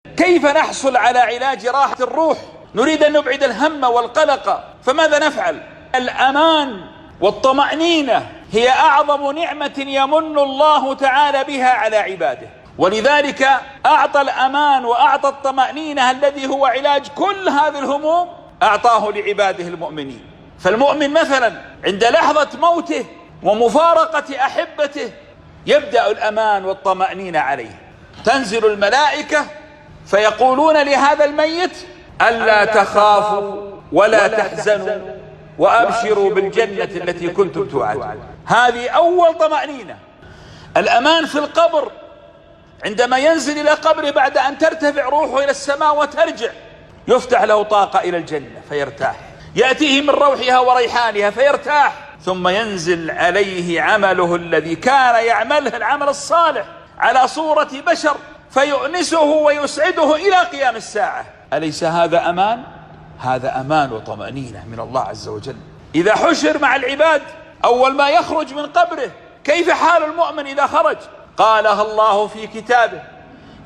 كيف نحصل على علاج راحة الروح؟ نريد أن نبعد الهم والقلق، فماذا نفعل؟ الأمان والطمأنينة هي أعظم نعمة يمن الله تعالى بها على عباده، ولذلك أعطى الأمان وأعطى الطمأنينة الذي هو علاج كل هذه الهموم، أعطاه لعباده المؤمنين. فالمؤمن مثلا عند لحظة موته ومفارقة أحبته يبدأ الأمان والطمأنينة عليه، تنزل الملائكة فيقولون لهذا الميت: ألا تخافوا ولا تحزنوا وأبشروا بالجنة التي كنتم توعدون. هذه أول طمأنينة. الأمان في القبر، عندما ينزل إلى قبره بعد أن ترتفع روحه إلى السماء وترجع، يفتح له طاقة إلى الجنة فيرتاح، يأتيه من روحها وريحانها فيرتاح، ثم ينزل عليه عمله الذي كان يعمله، العمل الصالح على صورة بشر، فيؤنسه ويسعده إلى قيام الساعة. أليس هذا أمان؟ هذا أمان وطمأنينة من الله عز وجل. إذا حشر مع العباد أول ما يخرج من قبره، كيف حال المؤمن إذا خرج؟ قالها الله في كتابه: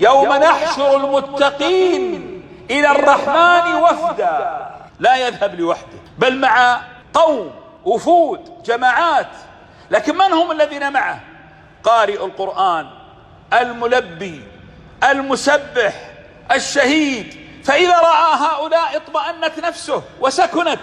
يوم نحشر المتقين إلى الرحمن وفدا. لا يذهب لوحده، بل مع قوم، وفود، جماعات. لكن من هم الذين معه؟ قارئ القرآن، الملبي، المسبح، الشهيد. فإذا رأى هؤلاء اطمأنت نفسه وسكنت،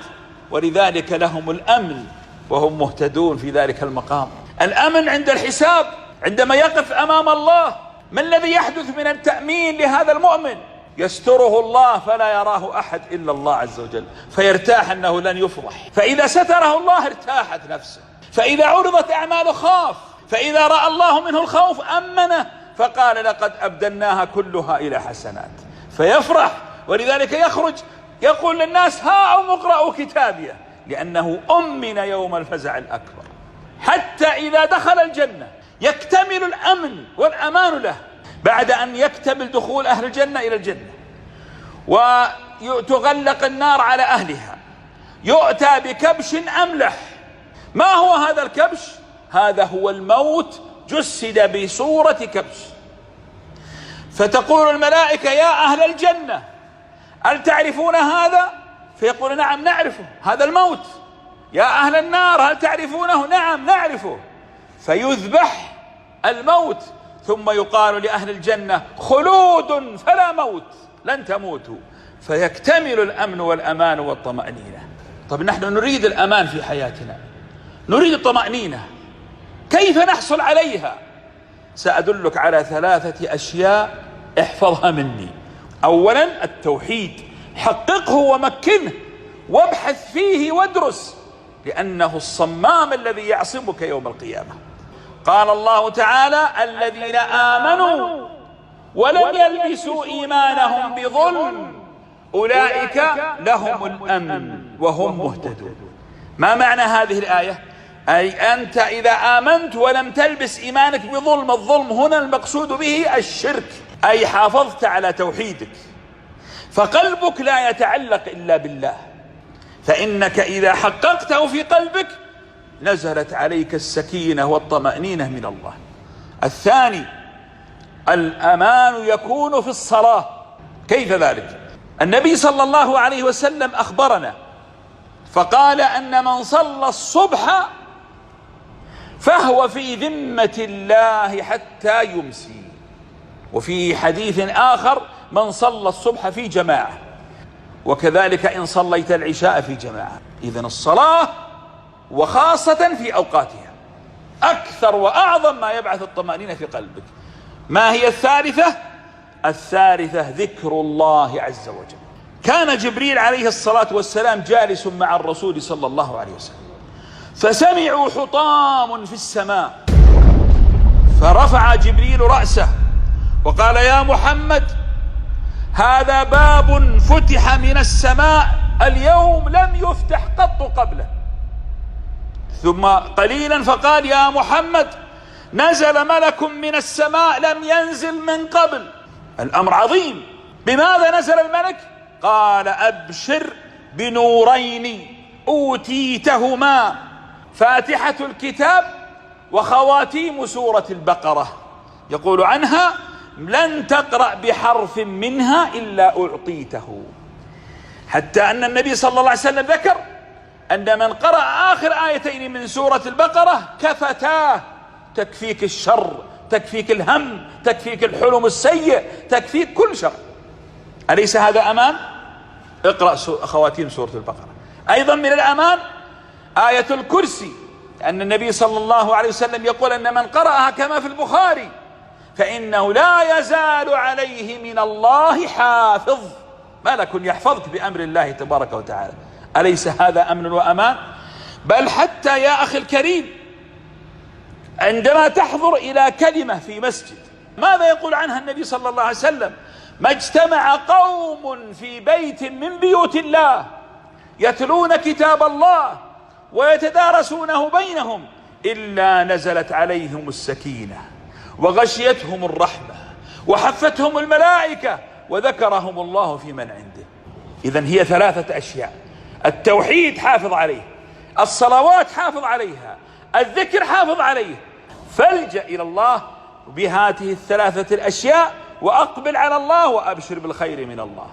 ولذلك لهم الأمن وهم مهتدون في ذلك المقام. الأمن عند الحساب، عندما يقف أمام الله، ما الذي يحدث من التأمين لهذا المؤمن؟ يستره الله فلا يراه أحد إلا الله عز وجل، فيرتاح أنه لن يفضح. فإذا ستره الله ارتاحت نفسه، فإذا عرضت أعماله خاف، فإذا رأى الله منه الخوف أمنه، فقال: لقد أبدلناها كلها إلى حسنات، فيفرح. ولذلك يخرج يقول للناس: هاؤم اقرأوا كتابيه، لأنه أمن يوم الفزع الأكبر. حتى إذا دخل الجنة يكتمل الأمن والأمان له، بعد أن يكتمل دخول أهل الجنة إلى الجنة وتغلق النار على أهلها، يؤتى بكبش أملح. ما هو هذا الكبش؟ هذا هو الموت جسد بصورة كبش. فتقول الملائكة: يا أهل الجنة هل تعرفون هذا؟ فيقول: نعم نعرفه، هذا الموت. يا أهل النار هل تعرفونه؟ نعم نعرفه. فيذبح الموت، ثم يقال لأهل الجنة: خلود فلا موت، لن تموتوا. فيكتمل الأمن والأمان والطمأنينة. طب نحن نريد الأمان في حياتنا، نريد الطمأنينة، كيف نحصل عليها؟ سأدلك على 3 أشياء احفظها مني. أولا التوحيد، حققه ومكنه وابحث فيه وادرس، لأنه الصمام الذي يعصمك يوم القيامة. قال الله تعالى: الذين آمنوا ولم يلبسوا إيمانهم بظلم أولئك لهم الأمن وهم مهتدون. ما معنى هذه الآية؟ أي أنت إذا آمنت ولم تلبس إيمانك بظلم، الظلم هنا المقصود به الشرك، أي حافظت على توحيدك، فقلبك لا يتعلق إلا بالله، فإنك إذا حققته في قلبك نزلت عليك السكينة والطمأنينة من الله. الثاني الأمان يكون في الصلاة. كيف ذلك؟ النبي صلى الله عليه وسلم أخبرنا فقال: أن من صلى الصبح فهو في ذمة الله حتى يمسي. وفي حديث آخر: من صلى الصبح في جماعة، وكذلك إن صليت العشاء في جماعة. إذن الصلاة وخاصة في أوقاتها أكثر وأعظم ما يبعث الطمأنينة في قلبك. ما هي الثالثة؟ الثالثة ذكر الله عز وجل. كان جبريل عليه الصلاة والسلام جالس مع الرسول صلى الله عليه وسلم، فسمعوا حطام في السماء، فرفع جبريل رأسه وقال: يا محمد، هذا باب فتح من السماء اليوم لم يفتح قط قبله. ثم قليلا فقال: يا محمد، نزل ملك من السماء لم ينزل من قبل. الأمر عظيم. بماذا نزل الملك؟ قال: أبشر بنورين أوتيتهما، فاتحة الكتاب وخواتيم سورة البقرة. يقول عنها: لن تقرأ بحرف منها إلا أعطيته، حتى أن النبي صلى الله عليه وسلم ذكر أن من قرأ آخر آيتين من سورة البقرة كفتاه، تكفيك الشر، تكفيك الهم، تكفيك الحلم السيء، تكفيك كل شر. أليس هذا أمان؟ اقرأ خواتيم سورة البقرة. أيضا من الأمان آية الكرسي، أن النبي صلى الله عليه وسلم يقول أن من قرأها كما في البخاري فإنه لا يزال عليه من الله حافظ، ملك يحفظك بأمر الله تبارك وتعالى. أليس هذا أمن وأمان؟ بل حتى يا أخي الكريم عندما تحضر إلى كلمة في مسجد، ماذا يقول عنها النبي صلى الله عليه وسلم؟ ما اجتمع قوم في بيت من بيوت الله يتلون كتاب الله ويتدارسونه بينهم إلا نزلت عليهم السكينة وغشيتهم الرحمة وحفتهم الملائكة وذكرهم الله في من عنده. إذن هي ثلاثة أشياء: التوحيد حافظ عليه، الصلوات حافظ عليها، الذكر حافظ عليه. فالجأ إلى الله بهذه الثلاثة الأشياء وأقبل على الله وأبشر بالخير من الله.